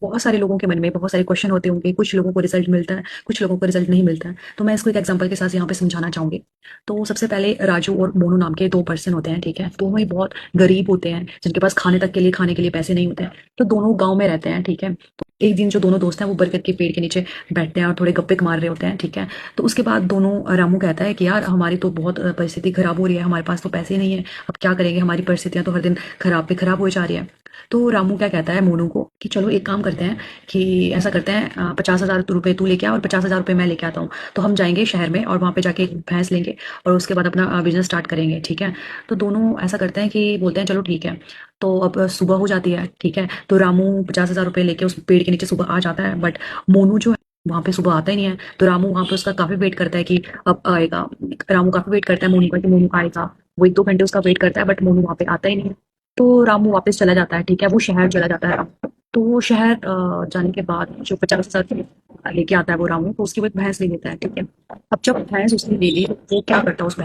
बहुत सारे लोगों के मन में बहुत सारे क्वेश्चन होते होंगे, कुछ लोगों को रिजल्ट मिलता है, कुछ लोगों को रिजल्ट नहीं मिलता है। तो मैं इसको एक एग्जांपल के साथ यहाँ पे समझाना चाहूंगी। तो सबसे पहले राजू और मोनू नाम के 2 पर्सन होते हैं, ठीक है? दोनों ही बहुत गरीब होते हैं, जिनके पास खाने के लिए पैसे नहीं होते हैं। तो दोनों गाँव में रहते हैं, ठीक है? तो एक दिन जो दोनों दोस्त हैं वो बरगद के पेड़ के नीचे बैठते हैं और थोड़े गप्पे मार रहे होते हैं, ठीक है? तो उसके बाद दोनों रामू कहता है कि यार हमारी तो बहुत परिस्थिति खराब हो रही है, हमारे पास तो पैसे नहीं है, अब क्या करेंगे, हमारी परिस्थितियां तो हर दिन खराब पे खराब हो जा रही है। तो रामू क्या कहता है मोनू को कि चलो एक काम करते हैं कि ऐसा करते हैं, 50,000 रुपये तू लेके आ और 50,000 रुपये मैं लेके आता हूँ। तो हम जाएंगे शहर में और वहाँ पे जाके एक भैंस लेंगे और उसके बाद अपना बिजनेस स्टार्ट करेंगे, ठीक है? तो दोनों ऐसा करते हैं कि बोलते हैं चलो ठीक है। तो अब सुबह हो जाती है, ठीक है? तो रामू 50,000 रुपये लेके उस पेड़ के नीचे सुबह आ जाता है, बट मोनू जो है वहां पे सुबह आता ही नहीं है। तो रामू वहां पे उसका काफी वेट करता है कि अब आएगा। रामू काफी वेट करता है मोनू का कि मोनू आएगा। वो 1-2 घंटे उसका वेट करता है, बट मोनू वहां पे आता ही नहीं है। तो रामू वापस चला जाता है, ठीक है? वो शहर चला जाता है रामू। तो वो शहर जाने के बाद जो 50,000 लेके आता है वो रामू, तो उसकी वो एक भैंस ले लेता है, ठीक है? अब जब भैंस उसने ले ली तो वो क्या करता है, उस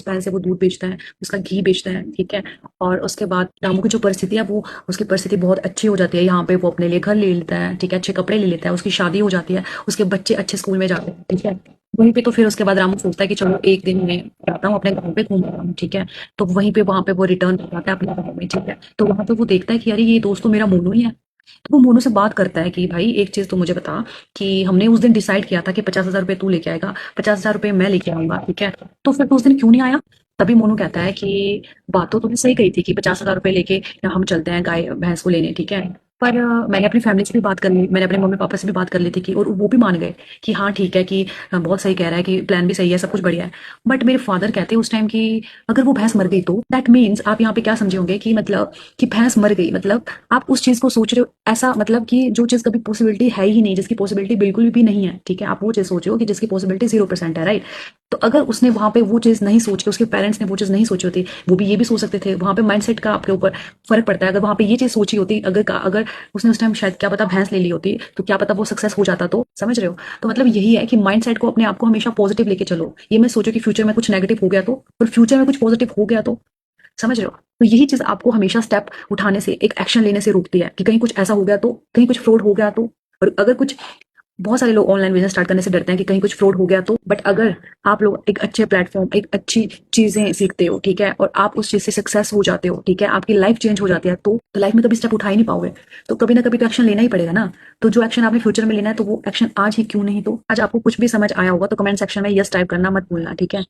भैंस से वो दूध बेचता है, उसका घी बेचता है, ठीक है? और उसके बाद रामू की जो परिस्थिति है वो उसकी परिस्थिति बहुत अच्छी हो जाती है। यहाँ पे वो अपने लिए घर ले लेता है, ठीक है? अच्छे कपड़े ले लेता है, उसकी शादी हो जाती है, उसके बच्चे अच्छे स्कूल में जाते हैं, ठीक है? वहीं पे तो फिर उसके बाद रामू सोचता है कि चलो एक दिन मैं जाता हूँ अपने गाँव पे घूम रहा हूँ, ठीक है? तो वहीं पे वहां पे वो रिटर्न हो जाता है अपने गाँव में, ठीक है? तो वहां पे वो देखता है कि अरे ये दोस्त तो मेरा मोनू ही है। तो वो मोनू से बात करता है कि भाई एक चीज तो मुझे बता कि हमने उस दिन डिसाइड किया था कि 50,000 रुपये तू लेके आएगा, 50,000 रुपये मैं लेके आऊंगा, ठीक है? तो फिर तो उस दिन क्यों नहीं आया? तभी मोनू कहता है कि बात तो तुमने सही कही थी कि 50,000 रुपये लेके हम चलते हैं गाय भैंस को लेने, ठीक है? पर मैंने अपनी फैमिली से भी बात कर ली, मैंने अपने मम्मी पापा से भी बात कर ली थी कि और वो भी मान गए कि हाँ ठीक है कि बहुत सही कह रहा है कि प्लान भी सही है, सब कुछ बढ़िया है। बट मेरे फादर कहते हैं उस टाइम कि अगर वो भैंस मर गई तो दैट मीन्स आप यहाँ पे क्या समझे होंगे कि मतलब कि भैंस मर गई मतलब आप उस चीज को सोच रहे हो ऐसा, मतलब कि जो चीज कभी पॉसिबिलिटी है ही नहीं, जिसकी पॉसिबिलिटी बिल्कुल भी नहीं है, ठीक है? आप वो चीज सोच रहे हो कि जिसकी पॉसिबिलिटी 0% है, राइट? तो अगर उसने वहां पे वो चीज नहीं सोच के, उसके पेरेंट्स ने वो चीज नहीं सोची होती, वो भी ये भी सोच सकते थे। वहां पे माइंडसेट का आपके ऊपर फर्क पड़ता है। अगर वहां पे ये चीज सोची होती, अगर उसने उस टाइम शायद क्या पता भैंस ले ली होती, तो क्या पता वो सक्सेस हो जाता। तो समझ रहे हो? तो मतलब यही है कि माइंडसेट को अपने आप को हमेशा पॉजिटिव लेके चलो। ये मैं सोचो कि फ्यूचर में कुछ नेगेटिव हो गया तो, और फ्यूचर में कुछ पॉजिटिव हो गया तो, समझ रहे हो? तो यही चीज आपको हमेशा स्टेप उठाने से, एक एक्शन लेने से रोकती है कि कहीं कुछ ऐसा हो गया तो, कहीं कुछ फ्रॉड हो गया तो। और अगर कुछ, बहुत सारे लोग ऑनलाइन बिजनेस स्टार्ट करने से डरते हैं कि कहीं कुछ फ्रॉड हो गया तो, बट अगर आप लोग एक अच्छे प्लेटफॉर्म, एक अच्छी चीजें सीखते हो, ठीक है? और आप उस चीज से सक्सेस हो जाते हो, ठीक है? आपकी लाइफ चेंज हो जाती है, तो लाइफ में कभी स्टेप उठा ही नहीं पाओगे। तो कभी ना कभी तो एक्शन लेना ही पड़ेगा ना। तो जो एक्शन आपने फ्यूचर में लेना है, तो वो एक्शन आज ही क्यों नहीं? तो आज आपको कुछ भी समझ आया होगा तो कमेंट सेक्शन में यस टाइप करना मत भूलना, ठीक है?